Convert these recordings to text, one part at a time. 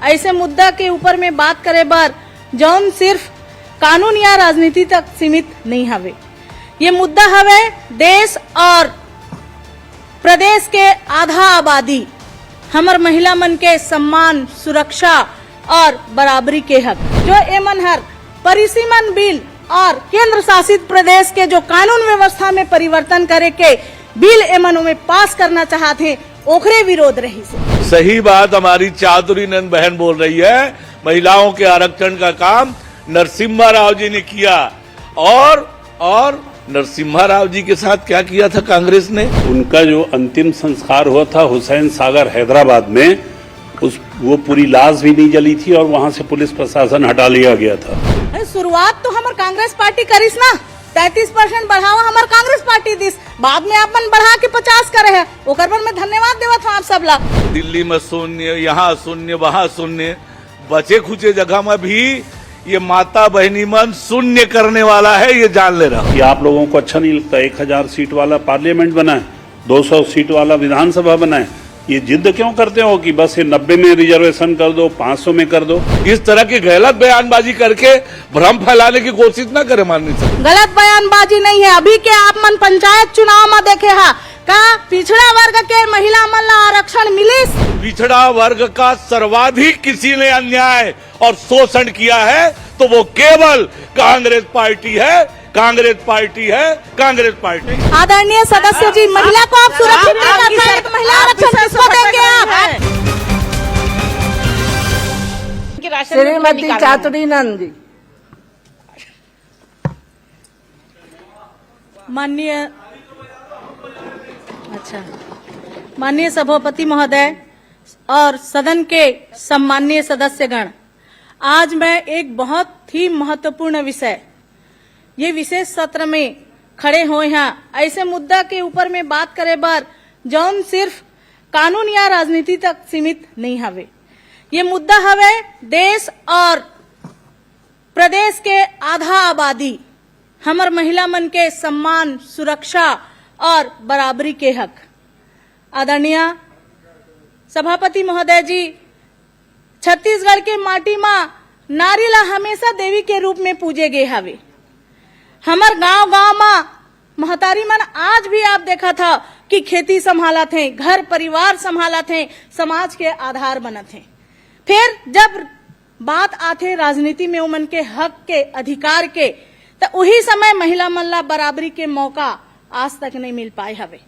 ऐसे मुद्दा के ऊपर में बात करे बार जौन सिर्फ कानून या राजनीति तक सीमित नहीं हवे। ये मुद्दा हवे देश और प्रदेश के आधा आबादी हमर महिला मन के सम्मान, सुरक्षा और बराबरी के हक जो एमन हर परिसीमन बिल और केंद्र शासित प्रदेश के जो कानून व्यवस्था में परिवर्तन करे के बिल एमन में पास करना चाहते ओखरे विरोध रही से। सही बात हमारी चातुरी नंद बहन बोल रही है। महिलाओं के आरक्षण का काम नरसिम्हा राव जी ने किया और नरसिम्हा राव जी के साथ क्या किया था कांग्रेस ने? उनका जो अंतिम संस्कार हुआ था हुसैन सागर हैदराबाद में, वो पूरी लाश भी नहीं जली थी और वहां से पुलिस प्रशासन हटा लिया गया था। शुरुआत तो हमार कांग्रेस पार्टी करिस ना, 33% बढ़ावा हमार कांग्रेस पार्टी दिस, बाद में अपन बढ़ा के 50 करे है। ओकर पर मैं धन्यवाद देवत हूँ आप सब ला। दिल्ली में शून्य, यहाँ शून्य, वहाँ शून्य, बचे खुचे जगह में भी ये माता बहनी मन शून्य करने वाला है, ये जान ले रहा। कि आप लोगों को अच्छा नहीं लगता 1000 सीट वाला पार्लियामेंट बनाए, 200 सीट वाला विधानसभा बनाए, ये जिद क्यों करते हो कि बस ये 90 में रिजर्वेशन कर दो, 500 में कर दो? इस तरह की गलत बयानबाजी करके भ्रम फैलाने की कोशिश न करे माननीय सर। गलत बयानबाजी नहीं है। अभी के आप मन पंचायत चुनाव में देखे हा का पिछड़ा वर्ग के महिला मन ला आरक्षण मिलिस? पिछड़ा वर्ग का सर्वाधिक किसी ने अन्याय और शोषण किया है तो वो केवल कांग्रेस पार्टी है, कांग्रेस पार्टी है, कांग्रेस पार्टी। आदरणीय सदस्य जी, महिला को आप सुरक्षित नहीं रख रहे, महिला आरक्षण किसको देंगे आप? श्रीमती चातुरी नंद जी। माननीय सभापति महोदय और सदन के सम्माननीय सदस्यगण, आज मैं एक बहुत ही महत्वपूर्ण विषय, ये विशेष सत्र में खड़े हुए हैं ऐसे मुद्दा के ऊपर में बात करे बार जौन सिर्फ कानून या राजनीति तक सीमित नहीं हवे। ये मुद्दा हवे देश और प्रदेश के आधा आबादी हमर महिला मन के सम्मान, सुरक्षा और बराबरी के हक। आदरणीय सभापति महोदय जी, छत्तीसगढ़ के माटी में नारी ला हमेशा देवी के रूप में पूजे गए हवे। हमर गांव में महतारी मन आज भी आप देखा था कि खेती संभाला थे, घर परिवार संभाला थे, समाज के आधार बना थे। फिर जब बात आते राजनीति में उमन के हक के, अधिकार के, तो वही समय महिला मन ला बराबरी के मौका आज तक नहीं मिल पाए हवे।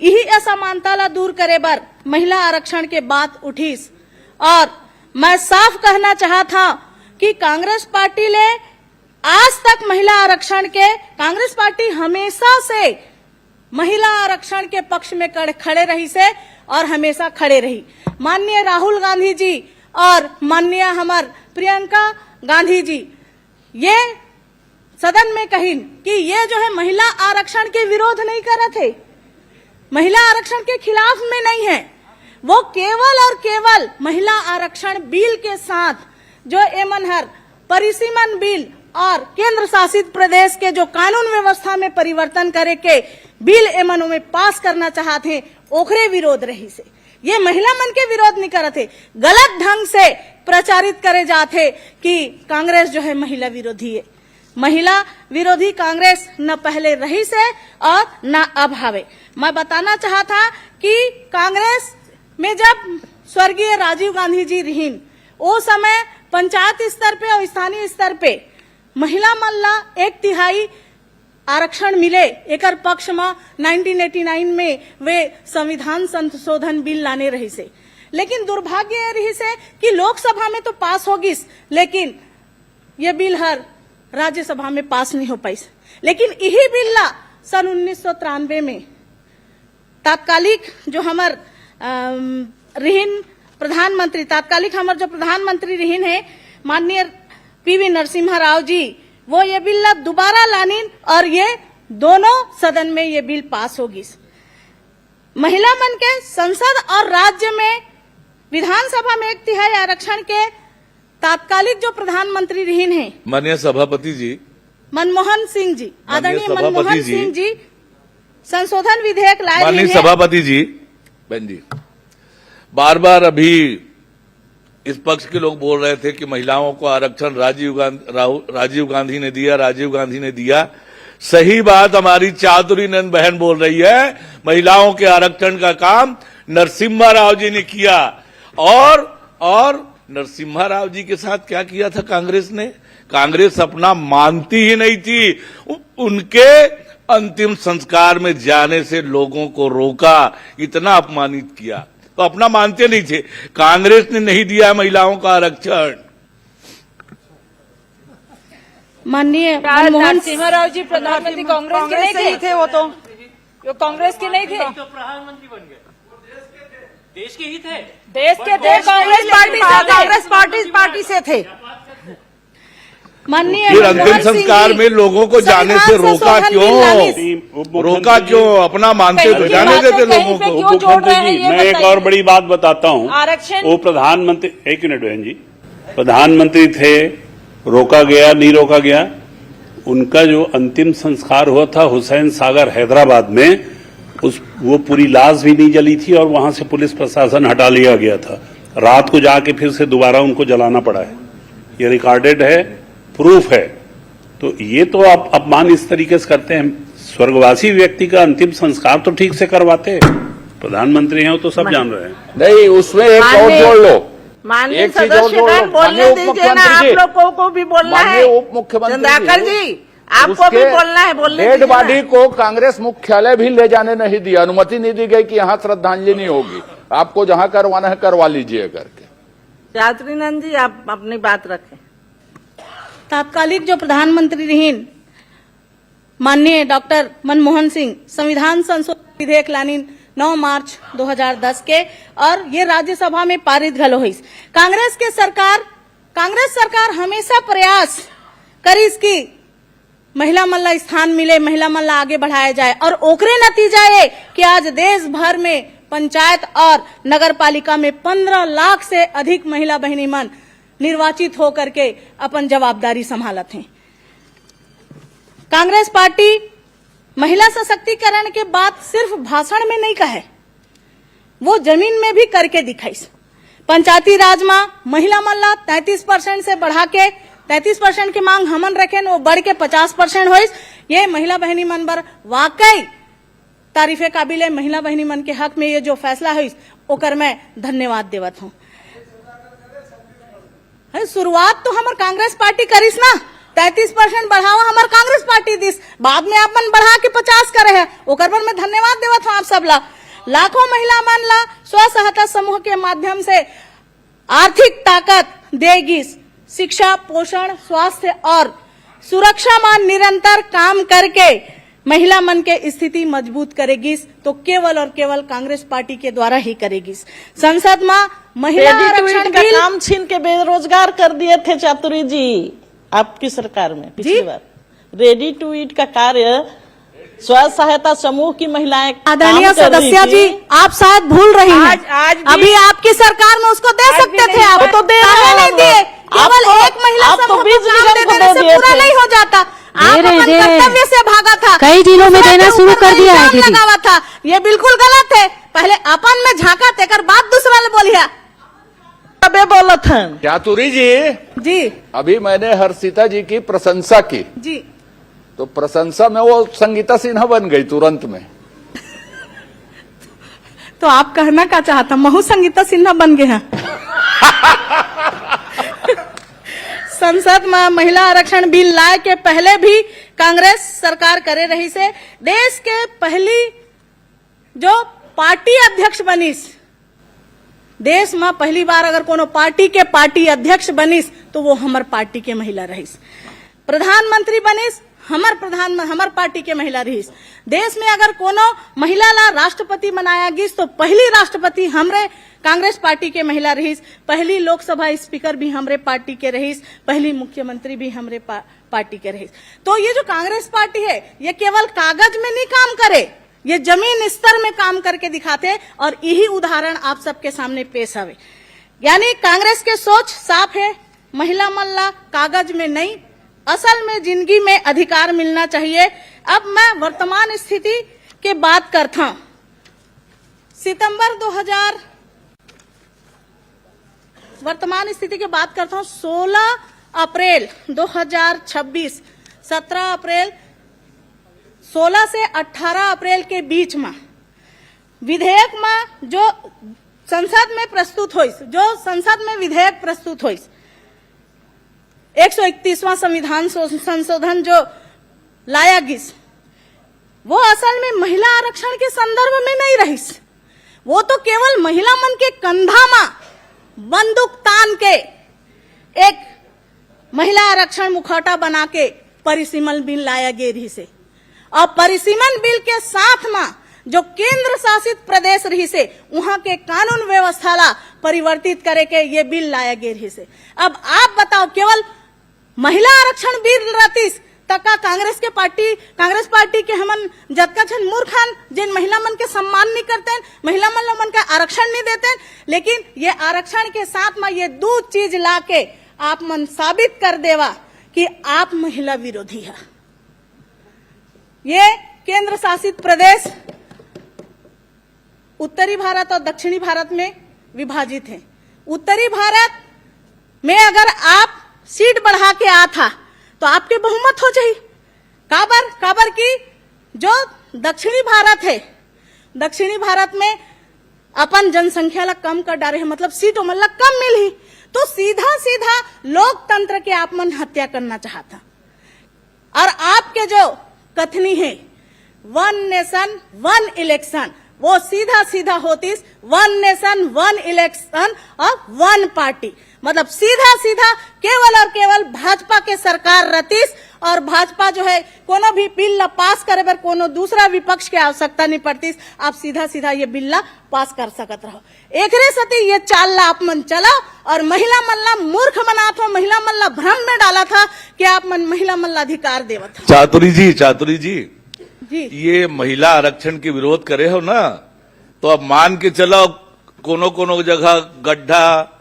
यही असमानता ला दूर करे बर महिला आरक्षण के बात उठीस और मैं साफ कहना चाहता कि कांग्रेस पार्टी ले आज तक महिला आरक्षण के, कांग्रेस पार्टी हमेशा से महिला आरक्षण के पक्ष में खड़े रही से और हमेशा खड़े रही। माननीय राहुल गांधी जी और माननीय हमार प्रियंका गांधी जी ये सदन में कहिन कि ये जो है महिला आरक्षण के विरोध नहीं कर रहे थे, महिला आरक्षण के खिलाफ में नहीं है, वो केवल और केवल महिला आरक्षण बिल के साथ जो एमन हर परिसीमन बिल और केंद्र शासित प्रदेश के जो कानून व्यवस्था में परिवर्तन करे के बिल एमन में पास करना चाहते ओखरे विरोध रही से। ये महिला मन के विरोध नहीं करते, गलत ढंग से प्रचारित करे जाते कि कांग्रेस जो है महिला विरोधी है। महिला विरोधी कांग्रेस न पहले रही से और न अब हवे। मैं बताना चाहता कि कांग्रेस में जब स्वर्गीय राजीव गांधी जी रहीन, वो समय पंचायत स्तर पे और स्थानीय स्तर पे महिला मन ला 1/3 आरक्षण मिले। एकर पक्ष में 1989 में वे संविधान संशोधन बिल लाने रही से, लेकिन दुर्भाग्य रही से कि लोकसभा में तो पास होगी, लेकिन ये बिल हर राज्यसभा में पास नहीं हो पाई। लेकिन यही बिल ला सन 1993 में तात्कालिक जो हमार रहीन प्रधानमंत्री, तात्कालिक हमार जो प्रधानमंत्री रहीन है माननीय पीवी नरसिम्हा राव जी, वो ये बिल ला दोबारा लानीन और ये दोनों सदन में ये बिल पास होगी। महिला मन के संसद और राज्य में विधानसभा में 1/3 आरक्षण के तात्कालिक जो प्रधानमंत्री रहीन है माननीय सभापति जी मनमोहन सिंह जी, आदरणीय मनमोहन सिंह जी संशोधन विधेयक लाए। माननीय सभापति जी, बहन जी, बार बार अभी इस पक्ष के लोग बोल रहे थे कि महिलाओं को आरक्षण राजीव गांधी ने दिया। सही बात हमारी चातुरी नंद बहन बोल रही है, महिलाओं के आरक्षण का काम नरसिम्हा राव जी ने किया। और नरसिम्हा राव जी के साथ क्या किया था कांग्रेस ने? कांग्रेस अपना मानती ही नहीं थी। उनके अंतिम संस्कार में जाने से लोगों को रोका, इतना अपमानित किया, तो अपना मानते नहीं थे। कांग्रेस ने नहीं दिया महिलाओं का आरक्षण। माननीय मनमोहन नरसिम्हा राव जी प्रधानमंत्री कांग्रेस के नहीं थे, वो तो कांग्रेस के नहीं थे, तो प्रधानमंत्री बन गए, देश के ही थे, देश के थे, कांग्रेस पार्टी से थे। माननीय फिर अंतिम संस्कार में लोगों को जाने से रोका क्यों? अपना मानते तो जाने देते लोगों को। मुख्यमंत्री जी, मैं एक और बड़ी बात बताता हूँ। वो प्रधानमंत्री, एक मिनट बहन जी, प्रधानमंत्री थे, रोका गया नहीं रोका गया? उनका जो अंतिम संस्कार हुआ था हुसैन सागर हैदराबाद में, वो पूरी लाश भी नहीं जली थी और वहां से पुलिस प्रशासन हटा लिया गया था। रात को जाके फिर से दोबारा उनको जलाना पड़ा है। ये रिकॉर्डेड है, प्रूफ है। तो ये तो आप अपमान इस तरीके से करते हैं। स्वर्गवासी व्यक्ति का अंतिम संस्कार तो ठीक से करवाते। प्रधानमंत्री हैं तो सब जान रहे हैं। नहीं, उसमें एक और जोड़ लो, माननीय एक चीज और जोड़ लो। बोलने दीजिए ना, आप लोगों को भी बोलना है। उप मुख्यमंत्री चंद्राकर जी, आपको भी बोलना है, बोलने डेड बॉडी को कांग्रेस मुख्यालय भी ले जाने नहीं दिया, अनुमति नहीं दी गई कि यहाँ श्रद्धांजलि होगी, आपको जहाँ करवाना है करवा लीजिए करके। चातुरी नंद जी, आप अपनी बात रखें। तात्कालिक जो प्रधानमंत्री रही माननीय डॉक्टर मनमोहन सिंह संविधान संशोधन विधेयक लानी 9 मार्च 2010 के, और ये राज्यसभा में पारित घलो हुई। कांग्रेस सरकार हमेशा प्रयास करीस की महिला मल्ला स्थान मिले, महिला मल्ला आगे बढ़ाया जाए, और ओकरे नतीजा ये कि आज देश भर में पंचायत और नगर पालिका में 15 लाख से अधिक महिला बहनी मन निर्वाचित होकर के अपन जवाबदारी संभालत हैं। कांग्रेस पार्टी महिला सशक्तिकरण के बात सिर्फ भाषण में नहीं कहे, वो जमीन में भी करके दिखाई। पंचायती राज में महिला मल्ला 33% से बढ़ा के 33% की मांग हमन रखे, वो बढ़ के 50% हुई। ये महिला बहनी मन पर वाकई तारीफे काबिल है। महिला बहनी मन के हक में ये जो फैसला हुई, ओकर मैं धन्यवाद देवत हूँ। शुरुआत तो हमार कांग्रेस पार्टी करीस ना, 33% बढ़ावा हमार कांग्रेस पार्टी दिस, बाद में अपन बढ़ा के 50 करे है, ओकर पर मैं धन्यवाद देवत हूँ आप सब ला। लाखों महिला मन ला स्व सहायता समूह के माध्यम से आर्थिक ताकत देगी, शिक्षा, पोषण, स्वास्थ्य और सुरक्षा में निरंतर काम करके महिला मन के स्थिति मजबूत करेगी, तो केवल और केवल कांग्रेस पार्टी के द्वारा ही करेगी। संसद में महिला आरक्षण का काम छीन के बेरोजगार कर दिए थे चातुरी जी आपकी सरकार में पिछली बार। रेडी टू ईट का कार्य स्व सहायता समूह की महिलाएं आदरणीय सदस्य जी, आप शायद भूल रही हैं। अभी आपकी सरकार में उसको दे सकते थे, आप तो दे नहीं दिए। केवल एक महिला समूह को काम दे देने से पूरा नहीं हो जाता। आप अपन कर्तव्य से भागा था, कई जिलों में देना शुरू कर दिया है दीदी। लगावा था, ये बिल्कुल गलत है। पहले अपन में झांका तेकर बाद दूसरा ले बोलिया तबे बोलत हैं। चातुरी जी, अभी मैंने हर्षिता जी की प्रशंसा की जी, तो प्रशंसा में वो संगीता सिन्हा बन गई तुरंत में। तो आप कहना क्या चाहता, महू संगीता सिन्हा बन गए हैं। संसद में महिला आरक्षण बिल लाए के पहले भी कांग्रेस सरकार करे रही से देश के पहली जो पार्टी अध्यक्ष बनीस, देश में पहली बार अगर कोनो पार्टी के पार्टी अध्यक्ष बनीस तो वो हमार पार्टी के महिला रहीस। प्रधानमंत्री बनीस हमार पार्टी के महिला रहीस। देश में अगर कोनो महिला ला राष्ट्रपति बनाया गिस तो पहली राष्ट्रपति हमरे कांग्रेस पार्टी के महिला रहीस, पहली लोकसभा स्पीकर भी हमरे पार्टी के रहीस, पहली मुख्यमंत्री भी हमरे पार्टी के रहीस। तो ये जो कांग्रेस पार्टी है ये केवल कागज में नहीं काम करे, ये जमीन स्तर में काम करके दिखाते, और यही उदाहरण आप सबके सामने पेश आवे। यानी कांग्रेस के सोच साफ है, महिला मल्ला कागज में नहीं, असल में जिंदगी में अधिकार मिलना चाहिए। अब मैं वर्तमान स्थिति के बात करता हूं। सितंबर वर्तमान स्थिति की बात करता हूं, 16 अप्रैल 2026, 17 अप्रैल 16 से 18 अप्रैल के बीच में विधेयक में जो संसद में प्रस्तुत हुई, जो संसद में विधेयक प्रस्तुत हुई, 131वां संविधान संशोधन जो लाया गिस, वो असल में महिला आरक्षण के संदर्भ में नहीं रही। वो तो केवल महिला मन के कंधा में बंदूक तान के एक महिला आरक्षण मुखौटा बना के परिसीमन बिल लाया गया रही से, और परिसीमन बिल के साथ में जो केंद्र शासित प्रदेश रही से वहां के कानून व्यवस्था ला परिवर्तित करे के ये बिल लाया गया रही से। अब आप बताओ, केवल महिला आरक्षण बिल रतीस तका कांग्रेस पार्टी के हमन जतका छन मूर्खान जिन महिला मन के सम्मान नहीं करते, महिला मन का आरक्षण नहीं देते, लेकिन ये आरक्षण के साथ में ये दो चीज लाके आप मन साबित कर देवा कि आप महिला विरोधी है। ये केंद्र शासित प्रदेश उत्तरी भारत और दक्षिणी भारत में विभाजित है। उत्तरी भारत में अगर आप सीट बढ़ा के आ था तो आपके बहुमत हो जाए। काबर की जो दक्षिणी भारत है, दक्षिणी भारत में अपन जनसंख्या ला कम कर डाले है, मतलब सीटों मतलब कम मिली, तो सीधा सीधा लोकतंत्र के आप मन हत्या करना चाहता। और आपके जो कथनी है 1 नेशन 1 इलेक्शन, वो सीधा सीधा होती 1 नेशन 1 इलेक्शन और 1 पार्टी, मतलब सीधा सीधा केवल और केवल भाजपा के सरकार रतीस, और भाजपा जो है कोनो भी बिल ला पास करे पर कोनो दूसरा विपक्ष की आवश्यकता नहीं पड़ती, आप सीधा सीधा ये बिल ला पास कर सकत रहो। एकरे सती ये चाल ला आप मन चला और महिला मन ला मूर्ख बना था, महिला मन ला भ्रम में डाला था कि आप मन महिला मन ला अधिकार देवत। चातुरी जी ये महिला आरक्षण के विरोध करे हो ना, तो अब मान के चलो कोनो जगह गड्ढा,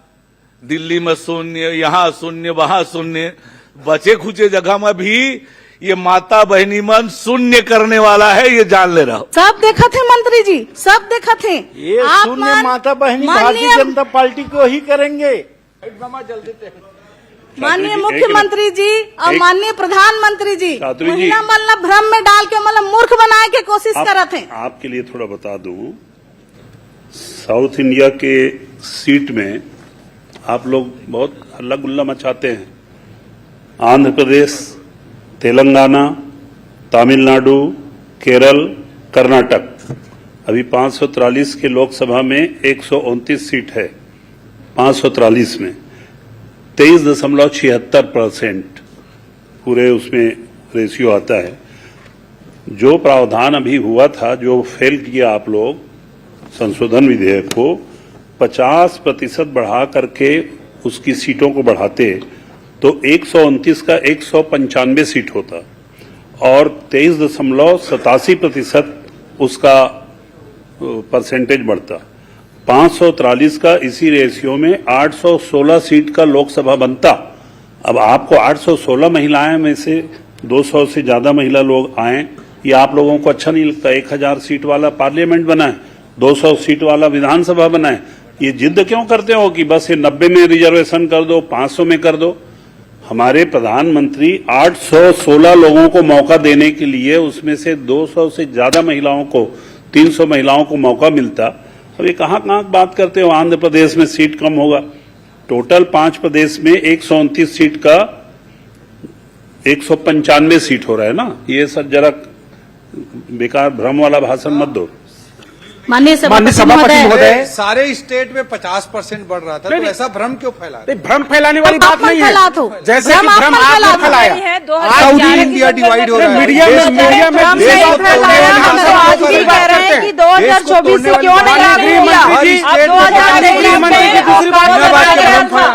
दिल्ली में शून्य, यहाँ शून्य, वहां शून्य, बचे खुचे जगह में भी ये माता बहनी मन शून्य करने वाला है, ये जान ले रहा हो। सब देखा थे मंत्री जी, सब देखा थे। ये शून्य माता बहनी भारतीय जनता पार्टी को ही करेंगे। माननीय मुख्यमंत्री जी और माननीय प्रधानमंत्री जी महिला मतलब भ्रम में डाल के मतलब मूर्ख बनाए के कोशिश कर रहे थे। आपके लिए थोड़ा बता दूं, साउथ इंडिया के सीट में आप लोग बहुत हल्ला गुल्ला मचाते हैं। आंध्र प्रदेश, तेलंगाना, तमिलनाडु, केरल, कर्नाटक, अभी 543 के लोकसभा में 129 सीट है। 543 में 23.76% पूरे उसमें रेशियो आता है। जो प्रावधान अभी हुआ था, जो फेल किया आप लोग संशोधन विधेयक को, 50% बढ़ा करके उसकी सीटों को बढ़ाते तो 129 का 195 सीट होता और 23.87% उसका परसेंटेज बढ़ता। 543 का इसी रेशियो में 816 सीट का लोकसभा बनता। अब आपको 816 महिलाएं में से 200 से ज्यादा महिला लोग आए, ये आप लोगों को अच्छा नहीं लगता। 1000 सीट वाला पार्लियामेंट बनाए, 200 सीट वाला विधानसभा बनाए, ये जिद क्यों करते हो कि बस ये 90 में रिजर्वेशन कर दो, 500 में कर दो। हमारे प्रधानमंत्री 816 लोगों को मौका देने के लिए उसमें से 200 से ज्यादा महिलाओं को, 300 महिलाओं को मौका मिलता। अब ये कहाँ बात करते हो आंध्र प्रदेश में सीट कम होगा। टोटल 5 प्रदेश में 129 सीट का 195 सीट हो रहा है ना। ये सर जरा बेकार भ्रम वाला भाषण मत दो। माननीय सभापति महोदय, सारे स्टेट में 50% बढ़ रहा था, तो ऐसा भ्रम क्यों फैला? भ्रम फैलाने वाली बात नहीं है। जैसे कि भ्रम आपने फैलाया, सऊदी इंडिया डिवाइड हो रहा है। मीडिया में कह रहे हैं कि 2024 से क्यों नहीं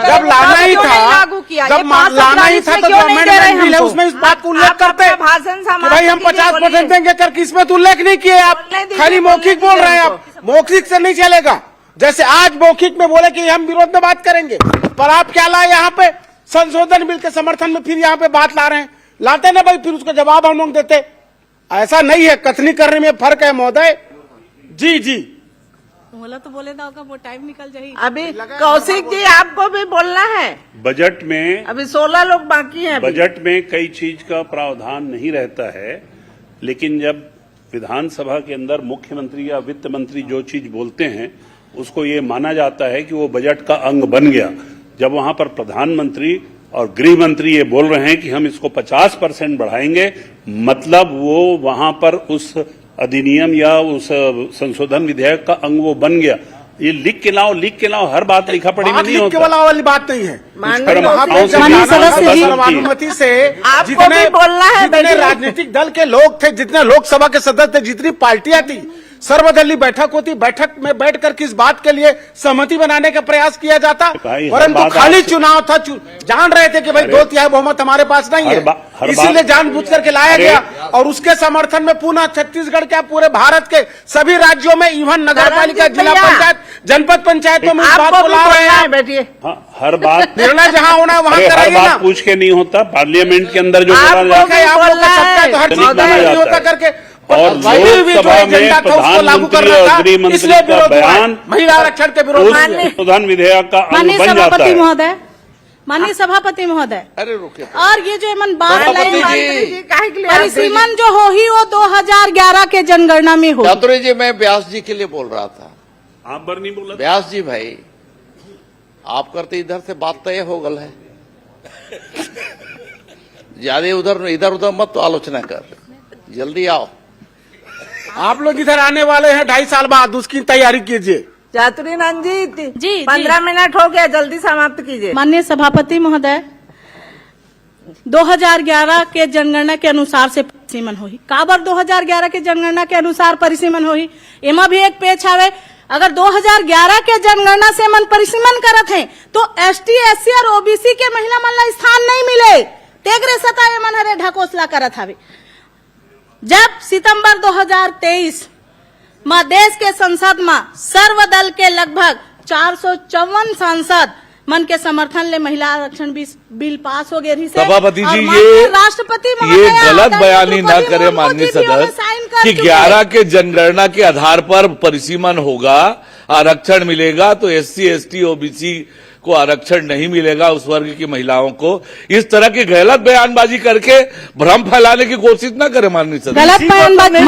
जब लाना ही था, जब लाना ही था तो अमेंडमेंट बिल है, उसमें इस बात को उल्लेख करते भाषण भाई हम 50% देंगे कर, किसमें तो उल्लेख नहीं किए। आप खाली मौखिक बोल रहे हैं। आप मौखिक से नहीं चलेगा। जैसे आज मौखिक में बोले कि हम विरोध में बात करेंगे, पर आप क्या लाए यहाँ पे संशोधन बिल के समर्थन में, फिर यहाँ पे बात ला रहे हैं। लाते ना भाई, फिर उसका जवाब हम लोग देते। ऐसा नहीं है, कथनी करने में फर्क है महोदय। जी बोला तो बोले था होगा, वो टाइम निकल जाए। अभी कौशिक जी आपको भी बोलना है। बजट में अभी 16 लोग बाकी हैं। बजट में कई चीज का प्रावधान नहीं रहता है, लेकिन जब विधानसभा के अंदर मुख्यमंत्री या वित्त मंत्री जो चीज बोलते हैं उसको ये माना जाता है कि वो बजट का अंग बन गया। जब वहां पर प्रधानमंत्री और गृह मंत्री ये बोल रहे हैं कि हम इसको 50% बढ़ाएंगे, मतलब वो वहां पर उस अधिनियम या उस संशोधन विधेयक का अंग वो बन गया। ये लिख के लाओ, हर बात लिखा पढ़ी में नहीं होता। वाली बात नहीं है। माननीय सदस्य जी, अनुमति से आपको भी बोलना है। जितने राजनीतिक दल के लोग थे, जितने लोकसभा के सदस्य थे, जितनी पार्टियां थी, सर्वदलीय बैठक होती, बैठक में बैठकर किस बात के लिए सहमति बनाने का प्रयास किया जाता, परंतु खाली चुनाव था। जान रहे थे कि भाई 2/3 बहुमत हमारे पास नहीं है, इसीलिए जानबूझ करके लाया गया और उसके समर्थन में पुनः छत्तीसगढ़ के पूरे भारत के सभी राज्यों में इवन नगर पालिका, जिला पंचायत, जनपद पंचायतों में बात को ला रहे हैं। बैठिए, हर बात निर्णय जहां होना है वहां हर कराइए ना। बात पूछ के नहीं होता। पार्लियामेंट के अंदर जो करा आपको जाता भी है आप लोग का सबका तो हर चीज माना नहीं जाता होता है। करके और लोकसभा में प्रधानमंत्री और गृह मंत्री का बयान महिला आरक्षण के विरोध उस में संशोधन विधेयक का अंग माननीय बन जाता सभापति है। महोदय, माननीय सभापति महोदय, अरे रुके, और ये जो मन बात सभापति लाई, जी, परिसीमन जो हो ही वो 2011 के जनगणना में हो। चातुरी जी, मैं व्यास जी के लिए बोल रहा था। आप बर नहीं बोला। व्यास जी भाई, आप करते इधर से बात तय हो गल है, ज्यादा उधर इधर उधर मत तो आलोचना कर, जल्दी आओ। आप लोग इधर आने वाले हैं 2.5 साल बाद, उसकी तैयारी कीजिए। चातुरीनंद जी, जी 15 मिनट हो गया, जल्दी समाप्त कीजिए। माननीय सभापति महोदय, 2011 के जनगणना के अनुसार से परिसीमन होही। काबर 2011 के जनगणना के अनुसार परिसीमन होही, एमा भी एक पेच आवे। अगर 2011 के जनगणना से मन परिसीमन करत है तो ST, SC और OBC के महिला मन ला स्थान नहीं मिले, तेगरे सता ये मन हरे ढकोसला करत हवे। जब सितंबर 2023 में देश के संसद में सर्वदल के लगभग 454 सांसद मन के समर्थन ले महिला आरक्षण बिल पास हो गए। सभापति जी, राष्ट्रपति ये गलत बयानी न करे माननीय सदस्य कि 11 के जनगणना के आधार पर परिसीमन होगा, आरक्षण मिलेगा, तो SC, ST, OBC को आरक्षण नहीं मिलेगा, उस वर्ग की महिलाओं को। इस तरह की गलत बयानबाजी करके भ्रम फैलाने की कोशिश न करे माननीय सदस्य। गलत बयानबाजी,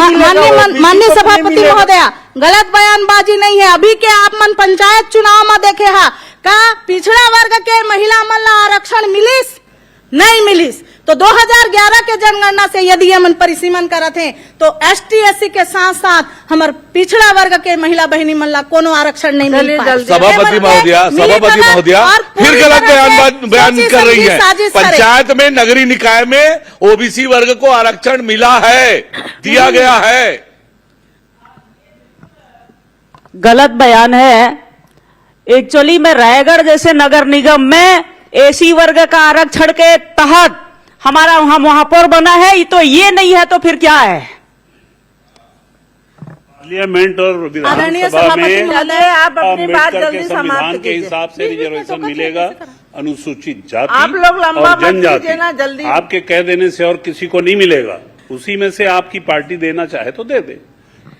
माननीय सभापति महोदया, गलत बयानबाजी नहीं है। अभी के आप मन पंचायत चुनाव में देखे हा का पिछड़ा वर्ग के महिला मन ला आरक्षण मिलिस नहीं मिलिस, तो 2011 के जनगणना से यदि हम परिसीमन करत हैं तो ST, SC के साथ साथ हमारे पिछड़ा वर्ग के महिला बहनी मन ला कोनो आरक्षण नहीं मिल पाए। सभापति महोदया, फिर गलत बयान कर रही है। पंचायत में, नगरीय निकाय में OBC वर्ग को आरक्षण मिला है, दिया गया है। गलत बयान है। एक्चुअली में रायगढ़ जैसे नगर निगम में SC वर्ग का आरक्षण के तहत हमारा वहां महापौर बना है, तो ये नहीं है तो फिर क्या है? पार्लियामेंट और विधानसभा में अम्बेडकर के संविधान के हिसाब से रिजर्वेशन मिलेगा अनुसूचित जाति और जनजाति। आपके कह देने से और किसी को नहीं मिलेगा, उसी में से आपकी पार्टी देना चाहे तो दे दे।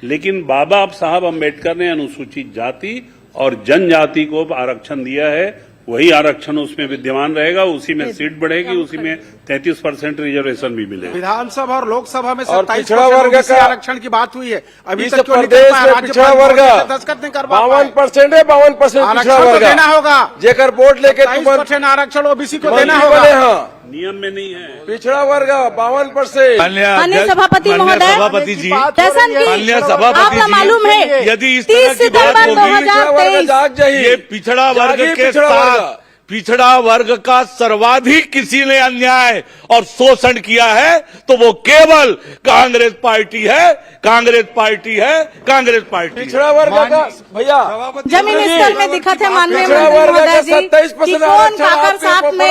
लेकिन बाबा साहब अम्बेडकर ने अनुसूचित जाति और जनजाति को आरक्षण दिया है, वही आरक्षण उसमें विद्यमान रहेगा, उसी में सीट बढ़ेगी, उसी में 33% रिजर्वेशन भी मिलेगा। विधानसभा और लोकसभा में और पिछड़ा वर्ग का आरक्षण की बात हुई है, अभी तक क्यों प्रदेश में पिछड़ा वर्ग 52% है, 52% पिछड़ा वर्ग देना होगा। जेकर वोट लेके 22% आरक्षण OBC को देना होगा। नियम में नहीं है। पिछड़ा वर्ग 52%। माननीय सभापति महोदय, सभापति जी, जैसन की माननीय सभापति आपको मालूम है, यदि इस तरह की बात होगी, 2023 ये पिछड़ा वर्ग के साथ पिछड़ा वर्ग का सर्वाधिक किसी ने अन्याय और शोषण किया है तो वो केवल कांग्रेस पार्टी है, कांग्रेस पार्टी है, कांग्रेस पार्टी। पिछड़ा वर्ग का भैया जब मिनिस्टर में दिखा थे माननीय पिछड़ा वर्ग का महोदय जी 27% कि कौन खाकर साथ में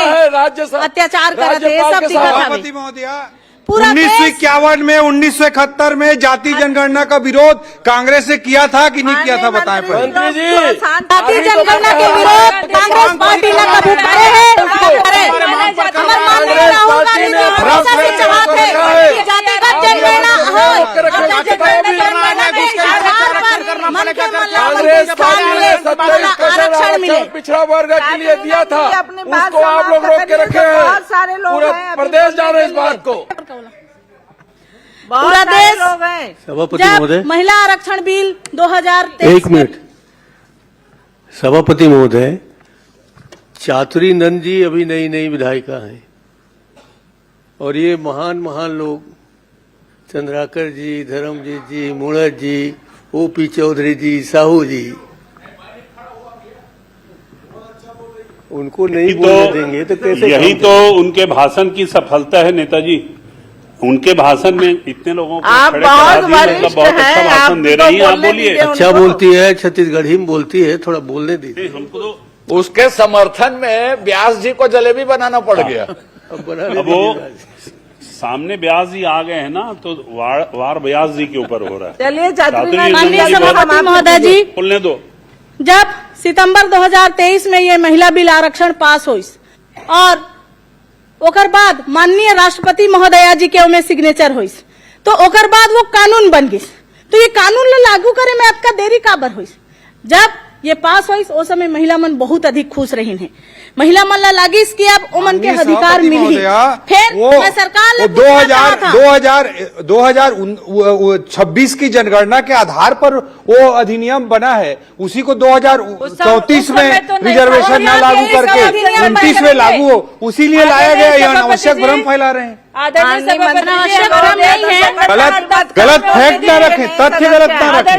अत्याचार कर रहे हैं, सब दिखा था। सभापति महोदया, पूरा 1951 में, 1971 में जाति जनगणना का विरोध कांग्रेस ने किया था कि नहीं किया था, बताएं पहले। मंत्री जी, जाति जनगणना के विरोध कांग्रेस पार्टी ने कभी करे है, करे। हमारे माननीय राहुल गांधी जी हमेशा से चाहते हैं कि जातिगत जनगणना हो, और जातिगत जनगणना के आधार पर मन के पिछड़ा वर्ग के लिए दिया था उसको आप लोग रोक के रखे हैं। बहुत सारे लोग पूरे हैं, प्रदेश जाने इस बात को। पूरा देश लोग हैं। सभापति जब महोदय, महिला आरक्षण बिल 2023 एक मिनट। सभापति महोदय, चातुरी नंद जी अभी नई नई विधायिका हैं और ये महान महान लोग चंद्राकर जी, धर्मजीत जी, मुणत जी, ओपी चौधरी जी, साहू जी, उनको नहीं बोलने देंगे तो कैसे? यही तो उनके भाषण की सफलता है नेताजी। उनके भाषण में इतने लोगों को आप खड़े करा बहुत दिए, वरिष्ठ मतलब बहुत अच्छा हैं, भाषण दे रही हैं आप, बोलिए। अच्छा बोलती है, छत्तीसगढ़ी में बोलती है, थोड़ा बोलने दीजिए। हमको तो उसके समर्थन में व्यास जी को जलेबी बनाना पड़ गया। अब बनाने अब वो दीजिए। सामने व्यास जी आ गए हैं ना, तो वार व्यास जी के ऊपर हो रहा है। चलिए चातुरी माननीय नंद जी सभापति महोदय जी, बोलने दो। जब सितंबर 2023 में ये महिला बिल आरक्षण पास हुई और ओकर बाद माननीय राष्ट्रपति महोदया जी के ओमे सिग्नेचर हुई, तो ओकर बाद वो कानून बन गई। तो ये कानून ला लागू करे में आपका देरी काबर हुई? जब ये पास हुई उस समय महिला मन बहुत अधिक खुश रही है। महिला मन ला लागिस कि अब उमन के अधिकार मिली। फिर मैं सरकार ने 2026 की जनगणना के आधार पर वो अधिनियम बना है, उसी को 2034 में रिजर्वेशन न लागू करके 29 में लागू हो, उसी लिए लाया गया। यह अनावश्यक भ्रम फैला रहे हैं। गलत फैक्ट न रखें, तथ्य गलत न रखें,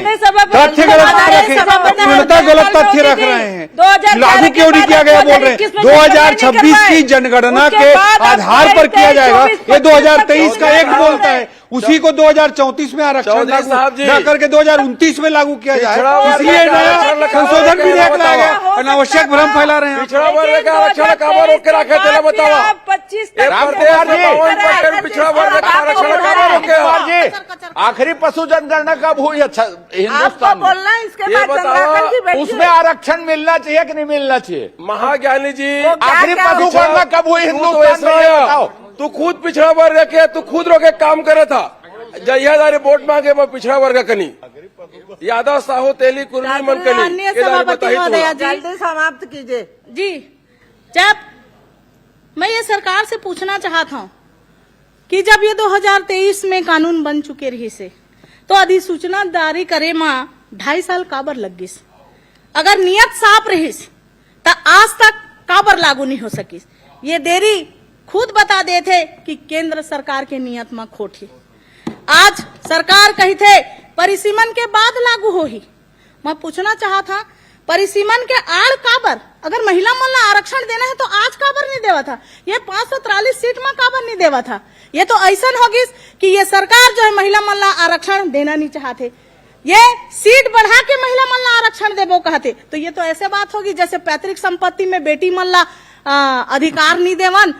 तथ्य गलत न रखें, पूर्णतः गलत तथ्य रख रहे हैं। लागू क्यों नहीं किया गया बोल रहे हैं? 2026 की जनगणना के आधार पर किया जाएगा। ये 2023 का एक्ट बोलता है, उसी को 2034 में आरक्षण न करके 2029 में लागू किया जाए, इसलिए नया संशोधन विधेयक लाया गया। अनावश्यक भ्रम फैला रहे हैं। पिछड़ा वर्ग का आरक्षण कहाँ रोक के रखे थे, बताओ। 25 पिछड़ा वर्ग का आरक्षण कहाँ रोके? आखिरी पशु जनगणना कब हुई? अच्छा, हिंदुस्तान में बोलना इसके ये बाद चंद्राकर जी बताओ, बैठिए। उसमें आरक्षण मिलना चाहिए कि नहीं मिलना चाहिए? महाज्ञानी जी, आखिरी पशु गणना कब हुई हिंदुस्तान में? ये बताओ। तू खुद पिछड़ा वर्ग के, तू खुद रोके काम करे था। जहियादारी वोट मांगे वो पिछड़ा वर्ग कनी यादव, साहू, तेली, कुर्मी, मनकनी। माननीय सभापति महोदया जी, जल्दी समाप्त कीजिए जी। जब मैं ये सरकार से पूछना चाहता हूँ कि जब ये 2023 में कानून बन चुके रही से, तो अधिसूचना जारी करे माँ 2.5 साल काबर लग गई? अगर नियत साफ रही तो आज तक काबर लागू नहीं हो सकी? ये देरी खुद बता दे थे कि केंद्र सरकार के नियत में खोट है। आज सरकार कही थे परिसीमन के बाद लागू हो ही। मैं पूछना चाहता परिसीमन के आड़ काबर, अगर महिला मन ला आरक्षण देना है तो आज काबर नहीं देवा था? ये 543 सीट में काबर नहीं देवा था? ये तो ऐसा होगी कि ये सरकार जो है महिला मन ला आरक्षण देना नहीं चाहते, ये सीट बढ़ा के महिला मन ला आरक्षण देवो कहते। तो ये तो ऐसे बात होगी जैसे पैतृक संपत्ति में बेटी मन ला अधिकार नहीं देवन,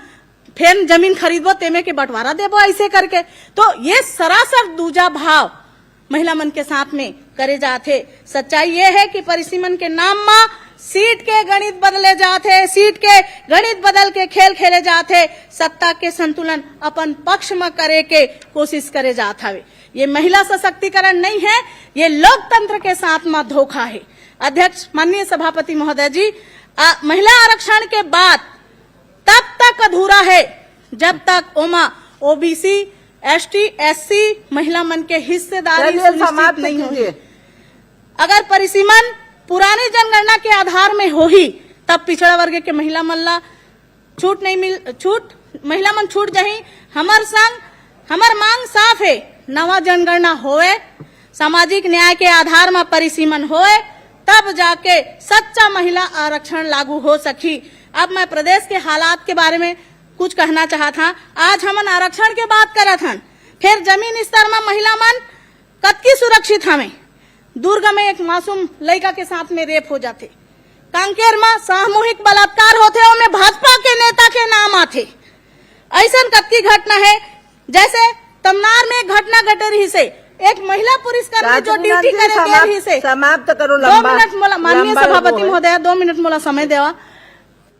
फिर जमीन खरीदबो तेमे के बंटवारा देबो, ऐसे करके। तो ये सरासर दूजा भाव महिला मन के साथ में करे जाते। सच्चाई ये है कि परिसीमन के नाम में सीट के गणित बदले जाते, सीट के गणित बदल के खेल खेले जाते, सत्ता के संतुलन अपन पक्ष में करे के कोशिश करे जात हवे। ये महिला सशक्तिकरण नहीं है, ये लोकतंत्र के साथ में धोखा है। अध्यक्ष माननीय सभापति महोदय जी, महिला आरक्षण के बाद तब तक अधूरा है जब तक ओमा ओबीसी, एसटी, एससी महिला मन के हिस्सेदारी सुनिश्चित नहीं होगी। अगर परिसीमन पुरानी जनगणना के आधार में हो ही तब पिछड़ा वर्ग के महिला मन ला छूट नहीं महिला मन छूट जाही। हमार मांग साफ है, नवा जनगणना होए, सामाजिक न्याय के आधार में परिसीमन होए, तब जाके सच्चा महिला आरक्षण लागू हो सकी। अब मैं प्रदेश के हालात के बारे में कुछ कहना चाहता। आज हम आरक्षण के बात करत हन, फिर जमीन स्तर में महिला मन कतकी सुरक्षित हमें। दुर्ग में एक मासूम लड़का के साथ में रेप हो जाते, कांकेर में सामूहिक बलात्कार होते, उनमें भाजपा के नेता के नाम आते। ऐसा कतकी घटना है, जैसे तमनार में एक घटना घटे रही से एक महिला पुलिसकर्मी जो ड्यूटी करे रही से। समाप्त करो। 2 मिनट मोला माननीय सभापति महोदय, 2 मिनट मोला समय देवा।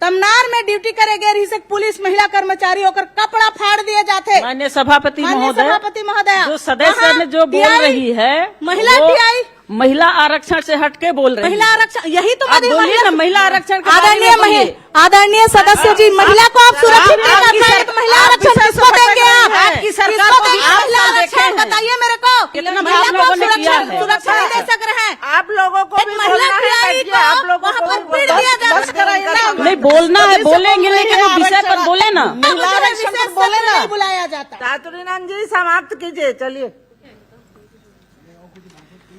तमनार में ड्यूटी करे गए रही से पुलिस महिला कर्मचारी होकर कपड़ा फाड़ दिए जाते। माननीय सभापति महोदय, जो सदस्य जो बोल रही है महिला टीआई महिला आरक्षण से हटके बोल रही महिला आरक्षण यही तो आप बोलिए ना, महिला आरक्षण के बारे में बोलिए। आदरणीय सदस्य जी, महिला को आप सुरक्षित नहीं कर पाए तो महिला आरक्षण किसको देंगे आप? आपकी सरकार किसको को देंगे आप महिला सब देखे आरक्षण? हैं। बताइए मेरे को। कितना महिला आप को लोगों ने किया है। सुरक्षा नहीं दे सक रहे हैं। आप लोगों को एक महिला खिलाड़ी को वहाँ पर पीट दिया जा रहा है। नहीं बोलना है बोलेंगे, लेकिन वो विषय पर बोले ना। महिला आरक्षण पर बोले ना। नहीं बुलाया जाता। चातुरीनंद जी समाप्त कीजिए, चलिए।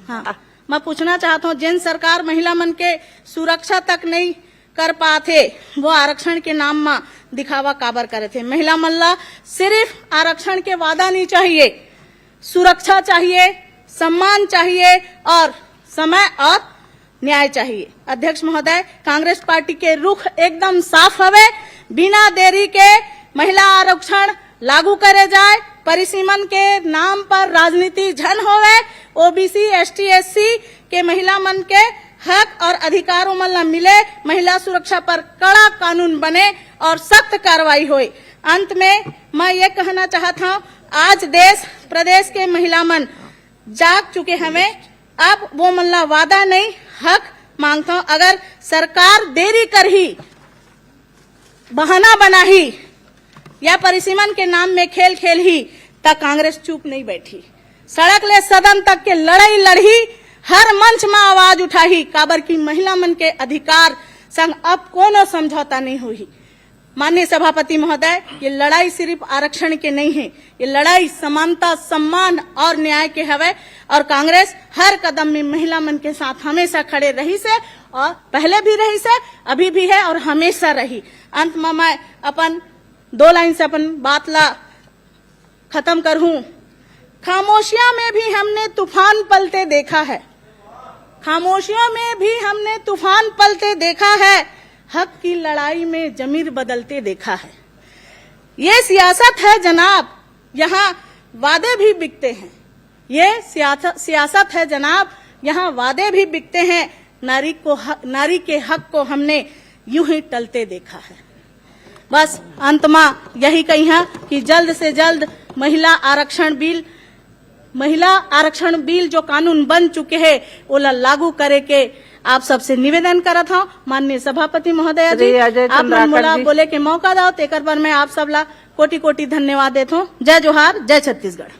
हाँ, मैं पूछना चाहता हूँ, जिन सरकार महिला मन के सुरक्षा तक नहीं कर पाते वो आरक्षण के नाम में दिखावा काबर करे थे। महिला मल्ला सिर्फ आरक्षण के वादा नहीं चाहिए, सुरक्षा चाहिए, सम्मान चाहिए और समय और न्याय चाहिए। अध्यक्ष महोदय, कांग्रेस पार्टी के रुख एकदम साफ हवे। बिना देरी के महिला आरक्षण लागू करे जाए, परिसीमन के नाम पर राजनीति झन होवे, ओबीसी एसटी एससी के महिला मन के हक और अधिकारों मन मिले, महिला सुरक्षा पर कड़ा कानून बने और सख्त कार्रवाई होए। अंत में मैं ये कहना चाहता हूँ, आज देश प्रदेश के महिला मन जाग चुके हमें, अब वो मल्ला वादा नहीं हक मांगता हूँ। अगर सरकार देरी कर ही, बहाना बना ही या परिसीमन के नाम में खेल खेल ही, तक कांग्रेस चुप नहीं बैठी। सड़क ले सदन तक के लड़ाई लड़ी, हर मंच में आवाज उठाई, काबर की महिला मन के अधिकार संग अब कोनो समझौता नहीं हुई। माननीय सभापति महोदय, ये लड़ाई सिर्फ आरक्षण के नहीं है, ये लड़ाई समानता, सम्मान और न्याय के हवे और कांग्रेस हर कदम में महिला मन के साथ हमेशा खड़े रही से और पहले भी रही से, अभी भी है और हमेशा रही। अंत में मैं अपन 2 लाइन से अपन बात ला खत्म करूं। खामोशियों में भी हमने तूफान पलते देखा है, खामोशियों में भी हमने तूफान पलते देखा है, हक की लड़ाई में जमीर बदलते देखा है। ये सियासत है जनाब, यहाँ वादे भी बिकते हैं। ये सियासत है जनाब, यहाँ वादे भी बिकते हैं। नारी के हक को हमने यूं ही टलते देखा है। बस अंत में यही कही है कि जल्द से जल्द महिला आरक्षण बिल जो कानून बन चुके हैं वो लागू करे के आप सबसे निवेदन करत हूँ। माननीय सभापति महोदय जी, आप मन मोला बोले के मौका दो, तेकर पर मैं आप सबला कोटि कोटि धन्यवाद देता हूँ। जय जोहार, जय छत्तीसगढ़।